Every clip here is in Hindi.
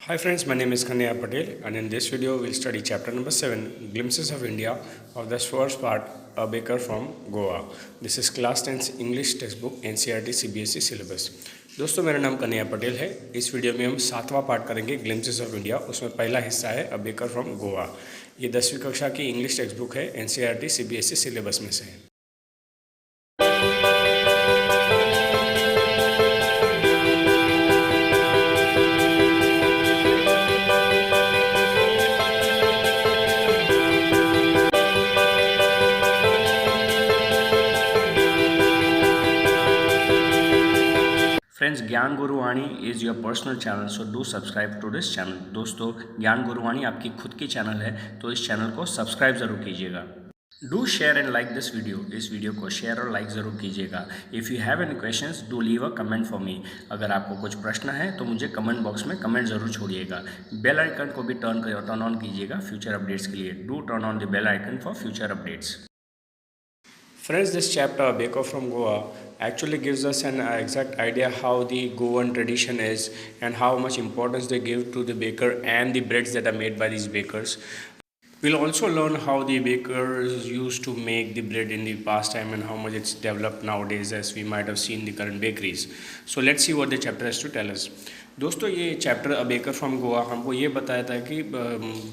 Hi friends, my name is Kanya Patel and in this video we'll study chapter number 7, Glimpses of India of the first part, A Baker from Goa. This is class 10 English textbook NCERT CBSE syllabus. दोस्तों मेरा नाम कन्हैया पटेल है। इस वीडियो में हम 7वां पार्ट करेंगे ग्लिम्सेस ऑफ इंडिया। उसमें पहला हिस्सा है अ बेकर फ्रॉम गोवा। ये 10वीं कक्षा की इंग्लिश टेक्स्ट बुक है NCERT CBSE सिलेबस में से। Friends, Gyan Guruvani is your personal channel, so do subscribe to this channel. दोस्तों, ज्ञान गुरुवाणी आपकी खुद की चैनल है, तो इस चैनल को सब्सक्राइब ज़रूर कीजिएगा। Do share and like this video. इस वीडियो को शेयर और लाइक ज़रूर कीजिएगा। If you have any questions do leave a comment for me. अगर आपको कुछ प्रश्न है तो मुझे कमेंट बॉक्स में कमेंट ज़रूर छोड़िएगा। बेल आइकन को भी टर्न ऑन कीजिएगा फ्यूचर अपडेट्स के लिए। Do turn on the bell icon for future updates. Friends, this chapter, Baker from Goa, actually gives us an exact idea how the Goan tradition is and how much importance they give to the baker and the breads that are made by these bakers. We'll also learn how the bakers used to make the bread in the past time and how much it's developed nowadays as we might have seen the current bakeries. So let's see what the chapter has to tell us. दोस्तों, ये chapter a baker from Goa हमको ये बताया था कि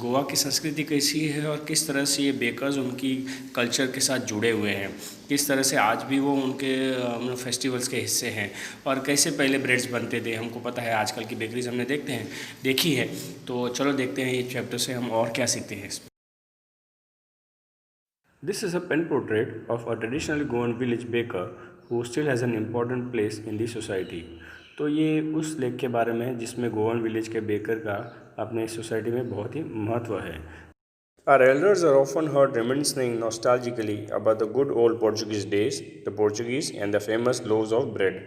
गोवा की संस्कृति कैसी है और किस तरह से ये बेकर्स उनकी कल्चर के साथ जुड़े हुए हैं, किस तरह से आज भी वो उनके फेस्टिवल्स के हिस्से हैं और कैसे पहले ब्रेड्स बनते थे। हमको पता है आजकल की बेकरीज हमने देखी है, तो चलो देखते हैं ये चैप्टर से हम और क्या सीखते हैं। This is a pen portrait of a traditional Goan village baker who still has an important place in the society. तो ये उस लेख के बारे में है जिसमें गोवन विलेज के बेकर का अपने सोसाइटी में बहुत ही महत्व है। Our elders are often heard reminiscing nostalgically about the good old Portuguese days, the Portuguese and the famous loaves of bread.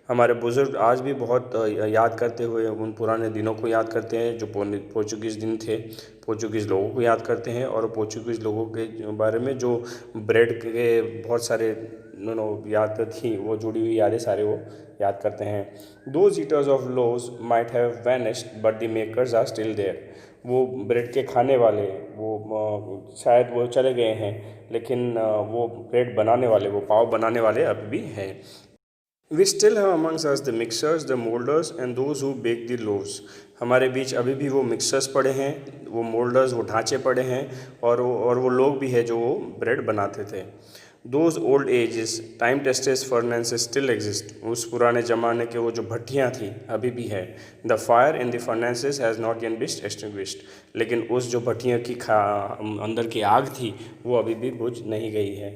हमारे बुज़ुर्ग आज भी बहुत याद करते हुए उन पुराने दिनों को याद करते हैं जो पोर्चुगीज़ दिन थे, पोर्चुगीज़ लोगों को याद करते हैं और पोर्चुगीज़ लोगों के बारे में जो ब्रेड के बहुत सारे याद थी, वो जुड़ी हुई यादें सारे वो याद करते हैं। Those eaters of loaves might have vanished but the makers are still there. वो ब्रेड के खाने वाले वो शायद वो चले गए हैं, लेकिन वो ब्रेड बनाने वाले, वो पाव बनाने वाले अभी भी हैं। We still have amongst us the mixers, the molders and those who bake the loaves. हमारे बीच अभी भी वो मिक्सर्स पड़े हैं, वो मोल्डर्स, वो ढांचे पड़े हैं और वो लोग भी हैं जो वो ब्रेड बनाते थे। Those old ages, time tested furnaces still exist. उस पुराने ज़माने के वो जो भट्टियाँ थी अभी भी है। The fire in the furnaces has not yet been extinguished. लेकिन उस जो भट्टियाँ की अंदर की आग थी वो अभी भी बुझ नहीं गई है।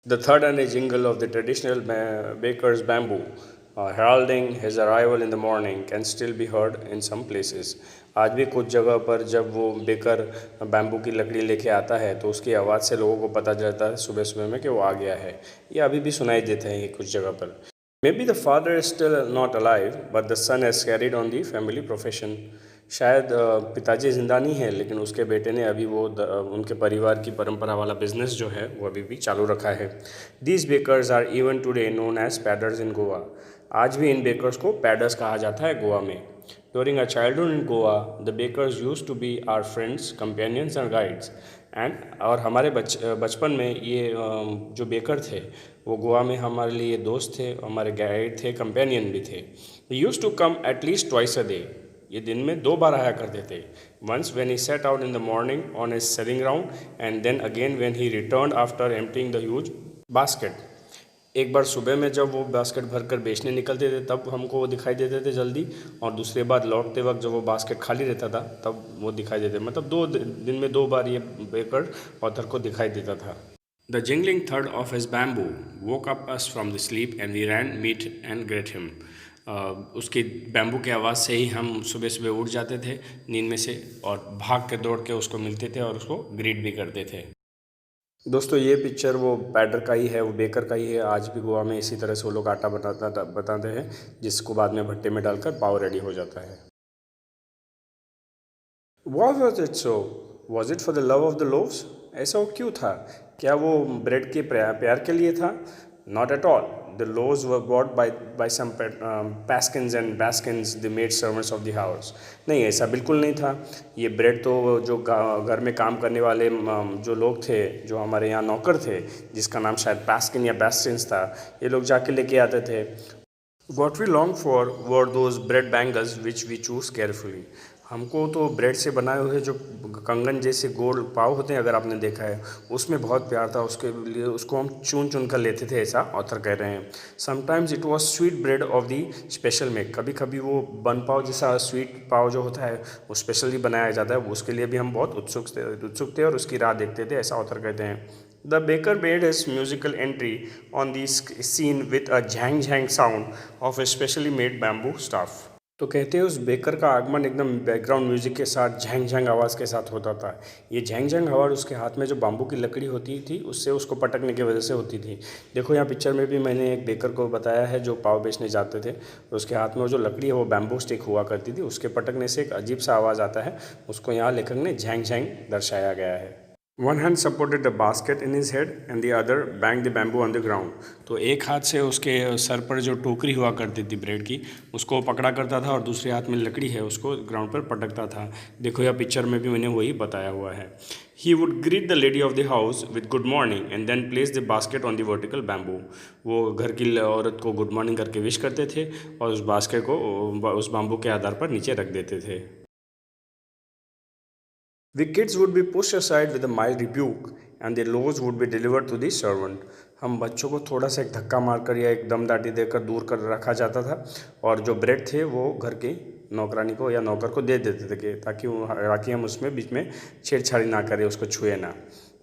The third and a jingle of the traditional baker's bamboo, heralding his arrival in the morning, can still be heard in some places. आज भी कुछ जगह पर जब वो बेकर बैम्बू की लकड़ी लेके आता है तो उसकी आवाज़ से लोगों को पता चलता है सुबह सुबह में कि वो आ गया है। ये अभी भी सुनाई देते हैं कुछ जगह पर। Maybe the father is still not alive, but the son has carried on the family profession. शायद पिताजी ज़िंदा नहीं है, लेकिन उसके बेटे ने अभी वो उनके परिवार की परंपरा वाला बिजनेस जो है वो अभी भी चालू रखा है। These bakers are even today known as padders in Goa. आज भी इन बेकर्स को पैडर्स कहा जाता है गोवा में। During our childhood in Goa, the bakers used to be our friends, companions and guides. और हमारे बचपन में ये जो बेकर थे वो गोवा में हमारे लिए दोस्त थे, हमारे गाइड थे, कंपेनियन भी थे। He used to come at least twice a day. ये दिन में 2 बार आया करते थे। Once when he set out in the morning on his selling round and then again when he returned after emptying the huge basket. एक बार सुबह में जब वो बास्केट भर कर बेचने निकलते थे तब हमको वो दिखाई देते थे जल्दी, और दूसरे बार लौटते वक्त जब वो बास्केट खाली रहता था तब वो दिखाई देते। मतलब 2 दिन में 2 बार ये बेकर ऑथर को दिखाई देता था। The jingling thud of his bamboo woke up us from the sleep and we ran meet and greet him. उसकी बैम्बू की आवाज़ से ही हम सुबह सुबह उठ जाते थे नींद में से और भाग के दौड़ के उसको मिलते थे और उसको ग्रीट भी करते थे। दोस्तों, ये पिक्चर वो पैडर का ही है, वो बेकर का ही है। आज भी गोवा में इसी तरह से वो लोग आटा बताते हैं जिसको बाद में भट्टे में डालकर पाव रेडी हो जाता है। Why was it so? Was it for the love of the loaves? ऐसा वो क्यों था? क्या वो ब्रेड के प्यार के लिए था? Not at all. The loaves were bought by some Paskins and Baskins, the maid servants of the house. नहीं, ऐसा बिल्कुल नहीं था। ये ब्रेड तो जो घर में काम करने वाले जो लोग थे, जो हमारे यहाँ नौकर थे, जिसका नाम शायद पास्किन या बास्किन्स था, ये लोग जाके लेके आते थे। What we long for were those bread bangles which we choose carefully. हमको तो ब्रेड से बनाए हुए जो कंगन जैसे गोल पाव होते हैं, अगर आपने देखा है, उसमें बहुत प्यार था। उसके लिए उसको हम चुन चुन कर लेते थे, ऐसा ऑथर कह रहे हैं। Sometimes it was sweet bread of the special make. कभी कभी वो बन पाव जैसा स्वीट पाव जो होता है वो स्पेशली बनाया जाता है, उसके लिए भी हम बहुत उत्सुक थे और उसकी राह देखते थे, ऐसा ऑथर कहते हैं। The baker made his musical entry on the scene with a Zhang Zhang sound of a specially made bamboo staff. तो कहते हैं उस बेकर का आगमन एकदम बैकग्राउंड म्यूजिक के साथ झैंग झैंग आवाज़ के साथ होता था। ये झैंग झैंग आवाज़ उसके हाथ में जो बाम्बू की लकड़ी होती थी उससे उसको पटकने की वजह से होती थी। देखो यहाँ पिक्चर में भी मैंने एक बेकर को बताया है जो पाव बेचने जाते थे, उसके हाथ में वो जो लकड़ी है वो बैम्बू स्टिक हुआ करती थी, उसके पटकने से एक अजीब सा आवाज़ आता है, उसको यहाँ लेखक ने झैंग झैंग दर्शाया गया है। One hand supported the basket in his head and the other banged the bamboo on the ground. तो एक हाथ से उसके सर पर जो टोकरी हुआ करती थी ब्रेड की, उसको पकड़ा करता था और दूसरे हाथ में लकड़ी है उसको ग्राउंड पर पटकता था। देखो यह पिक्चर में भी मैंने वही बताया हुआ है। He would greet the lady of the house with good morning and then place the basket on the vertical bamboo. वो घर की औरत को गुड मॉर्निंग करके विश करते थे और उस बास्केट को उस बाम्बू के आधार पर नीचे रख देते थे। The kids would be pushed aside with a mild rebuke and their loaves would be delivered to the servant. हम बच्चों को थोड़ा सा एक धक्का मारकर या एक दम दाटी देकर दूर कर रखा जाता था और जो ब्रेड थे वो घर की नौकरानी को या नौकर को दे देते थे ताकि हम उसमें बीच में छेड़छाड़ी ना करें, उसको छुए ना।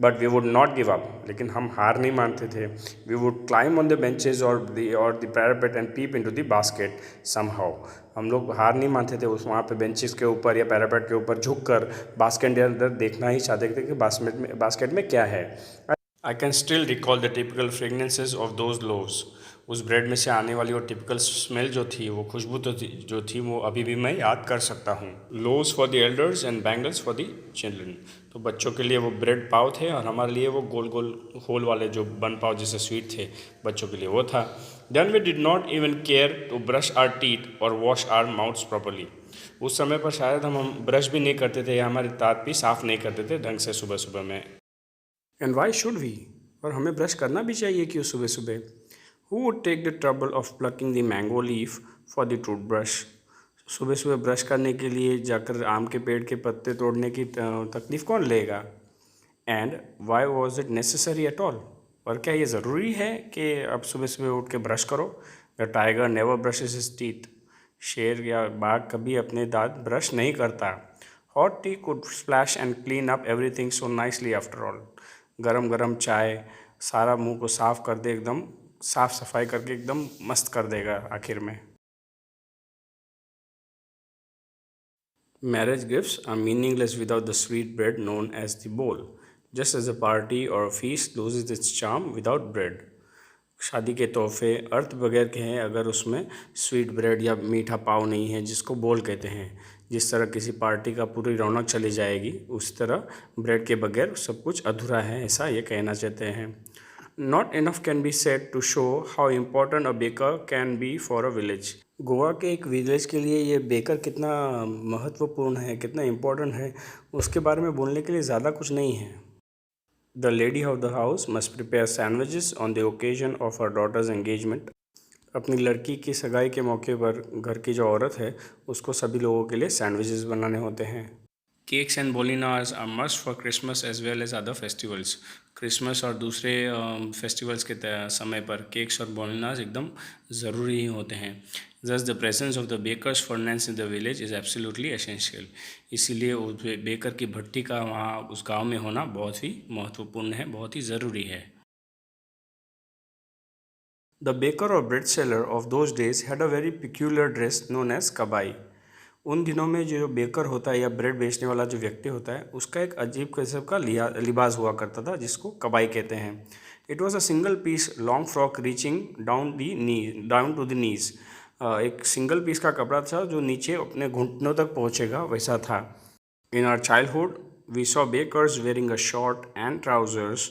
But we would not give up, लेकिन हम हार नहीं मानते थे। We would climb on the benches और the parapet and peep into the basket somehow. हम लोग हार नहीं मानते थे, उस वहाँ पे बेंचेस के ऊपर या पैरापेट के ऊपर झुककर बास्केट के अंदर देखना ही चाहते थे कि बास्केट में क्या है। I can still recall the typical fragrances of those loaves. उस ब्रेड में से आने वाली वो टिपिकल स्मेल जो थी, वो खुशबू तो जो थी वो अभी भी मैं याद कर सकता हूँ। Loaves for the elders and bangles for the children. तो बच्चों के लिए वो ब्रेड पाव थे और हमारे लिए वो गोल गोल होल वाले जो बन पाव जैसे स्वीट थे, बच्चों के लिए वो था। Then we did not even care to brush our teeth और वॉश आर माउथ्स प्रॉपरली। उस समय पर शायद हम ब्रश भी नहीं करते थे या हमारे दांत भी साफ़ नहीं करते थे ढंग से सुबह सुबह में। एंड वाई शुड वी, और हमें ब्रश करना भी चाहिए क्यों सुबह सुबह। Who would take the trouble of plucking the mango leaf for the toothbrush? सुबह सुबह ब्रश करने के लिए जाकर आम के पेड़ के पत्ते तोड़ने की तकलीफ़ कौन लेगा। And why was it necessary at all, और क्या ये ज़रूरी है कि अब सुबह सुबह उठ के ब्रश करो। The tiger never brushes his teeth. शेर या बाघ कभी अपने दांत ब्रश नहीं करता। Hot T could splash and clean up everything so nicely after all. गरम गरम चाय सारा मुंह को साफ कर दे, एकदम साफ सफाई करके एकदम मस्त कर देगा आखिर में। Marriage gifts are meaningless without the sweet bread known as the bowl, just as a party or a feast loses its charm without bread. शादी के तोहफे अर्थ बगैर के हैं अगर उसमें स्वीट ब्रेड या मीठा पाव नहीं है, जिसको बोल कहते हैं। जिस तरह किसी पार्टी का पूरी रौनक चली जाएगी, उस तरह ब्रेड के बगैर सब कुछ अधूरा है, ऐसा ये कहना चाहते हैं। Not enough can be said to show how important a baker can be for a village. Goa के एक विलेज के लिए ये बेकर कितना महत्वपूर्ण है, कितना इम्पोर्टेंट है, उसके बारे में बोलने के लिए ज़्यादा कुछ नहीं है। The lady of the house must prepare sandwiches on the occasion of her daughter's engagement. अपनी लड़की की सगाई के मौके पर घर की जो औरत है उसको सभी लोगों के लिए सैंडविचेस बनाने होते हैं। Cakes and bolinhas are must for Christmas as well as other festivals. Christmas और दूसरे फेस्टिवल्स के समय पर केक्स और बोलिनाज एकदम ज़रूरी ही होते हैं। Thus the presence of the baker's furnace in the village is absolutely essential. इसीलिए उस बेकर की भट्टी का वहाँ उस गांव में होना बहुत ही महत्वपूर्ण है, बहुत ही ज़रूरी है। The baker or bread seller of those days had a very peculiar dress known as kabai. उन दिनों में जो बेकर होता है या ब्रेड बेचने वाला जो व्यक्ति होता है उसका एक अजीब किस्म का लिबास हुआ करता था जिसको कबाई कहते हैं। It was a single piece long frock reaching down to the knees. एक सिंगल पीस का कपड़ा था जो नीचे अपने घुटनों तक पहुंचेगा, वैसा था। In our childhood we saw bakers wearing a short and trousers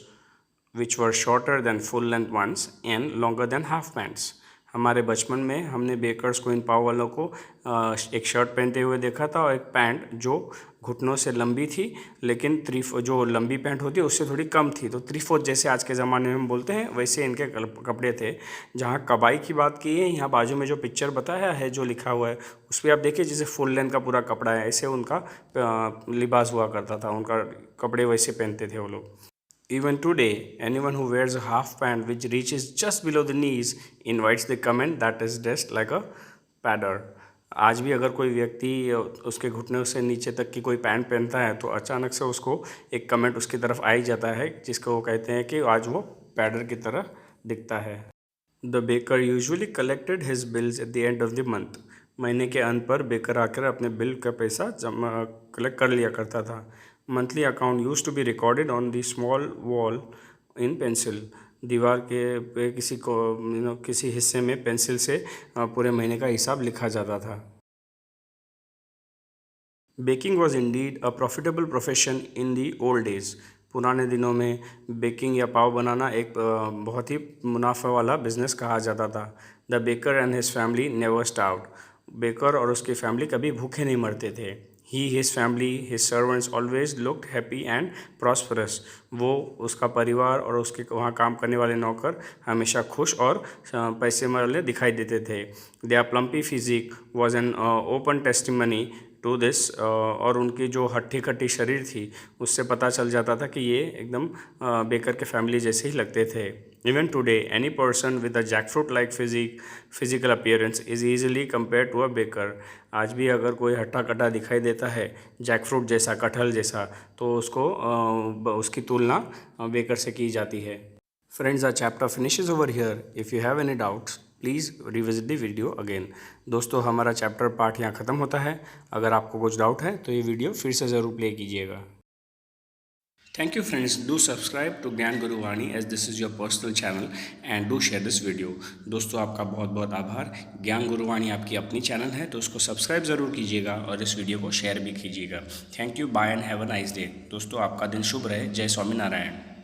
which were shorter than full length ones and longer than half pants. हमारे बचपन में हमने बेकर्स क्वीन पाव वालों को एक शर्ट पहनते हुए देखा था और एक पैंट जो घुटनों से लंबी थी लेकिन जो लंबी पैंट होती है उससे थोड़ी कम थी, तो 3/4 जैसे आज के ज़माने में हम बोलते हैं वैसे इनके कपड़े थे। जहाँ कबाई की बात की है, यहाँ बाजू में जो पिक्चर बताया है, जो लिखा हुआ है उस पर आप देखिए जैसे फुल लेंथ का पूरा कपड़ा है, ऐसे उनका लिबास हुआ करता था, उनका कपड़े वैसे पहनते थे वो लोग। Even today, anyone who wears a half pant which reaches just below the knees invites the comment that is dressed like a padder. आज भी अगर कोई व्यक्ति उसके घुटने से नीचे तक की कोई पैंट पहनता है तो अचानक से उसको एक कमेंट उसकी तरफ आ ही जाता है, जिसको वो कहते हैं कि आज वो पैडर की तरह दिखता है। The baker usually collected his bills at the end of the month. महीने के अंत पर बेकर आकर अपने बिल का पैसा जमा कलेक्ट कर लिया करता था। Monthly account used to be recorded on the small wall in pencil. दीवार के पे किसी हिस्से में पेंसिल से पूरे महीने का हिसाब लिखा जाता था। Baking was indeed a profitable profession in the old days. पुराने दिनों में बेकिंग या पाव बनाना एक बहुत ही मुनाफा वाला बिजनेस कहा जाता था। The baker and his family never starved. Baker और उसकी फैमिली कभी भूखे नहीं मरते थे। He his family his servants always looked happy and prosperous. वो, उसका परिवार और उसके वहाँ काम करने वाले नौकर हमेशा खुश और पैसे वाले दिखाई देते थे। Their plumpy physique was an open testimony to this. और उनकी जो हट्टी कट्टी शरीर थी उससे पता चल जाता था कि ये एकदम बेकर के फैमिली जैसे ही लगते थे। Even today any person with a jackfruit like physical appearance is easily compare to a baker. आज भी अगर कोई हट्टा कट्टा दिखाई देता है जैकफ्रूट जैसा, कटहल जैसा, तो उसको उसकी तुलना बेकर से की जाती है। Friends, our chapter finishes over here. If you have any doubts, please revisit the video again. दोस्तों, हमारा चैप्टर पार्ट यहाँ ख़त्म होता है। अगर आपको कुछ डाउट है तो ये वीडियो फिर से ज़रूर प्ले कीजिएगा। Thank you friends, do subscribe to Gyan Guruvani as this is your personal channel and do share this video. दोस्तों, आपका बहुत बहुत आभार। ज्ञान गुरुवाणी आपकी अपनी चैनल है तो उसको सब्सक्राइब ज़रूर कीजिएगा और इस वीडियो को शेयर भी कीजिएगा। Thank you, bye and have a nice day. दोस्तों, आपका दिन शुभ रहे। जय स्वामीनारायण।